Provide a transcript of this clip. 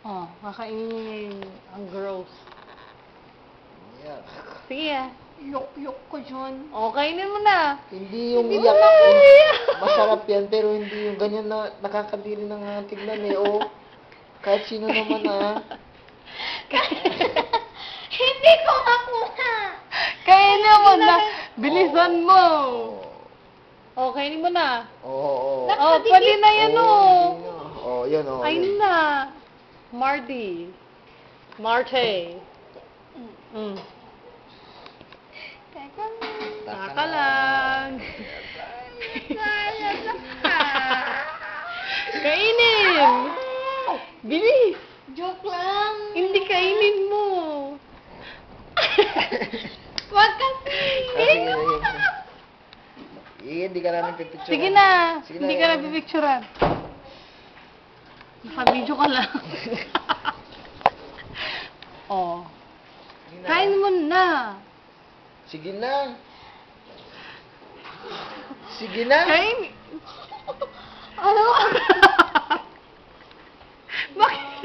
Oh, kakainin ang gross. Yeah. Sige ah. Yok-yok ko dyan. O, kainin mo na. Hindi yung Hindi iyak. mo na kaya. Masarap yan, pero hindi yung ganyan na nakakadiri na nga tignan eh. Oh, kahit sino naman ah. Hindi ko makuha. Kainin mo na. Bilisan mo. Oo. O, kainin mo na. Oo. O, pwede na yan o. Oh, yan oh. Kainin na. Marty. Marte. Mm. Teka lang. Taka lang. Kainin. Bilis. Joke lang. Hindi kainin mo. Wag kasi. Hindi ka namin pipicture. Sige na. Sige Hindi na, ka yan. na pipicturean. Naka-video ka lang. Oh. Sige na. Kain mo na. Sige na. Sige na. Kain. Ano? Bakit?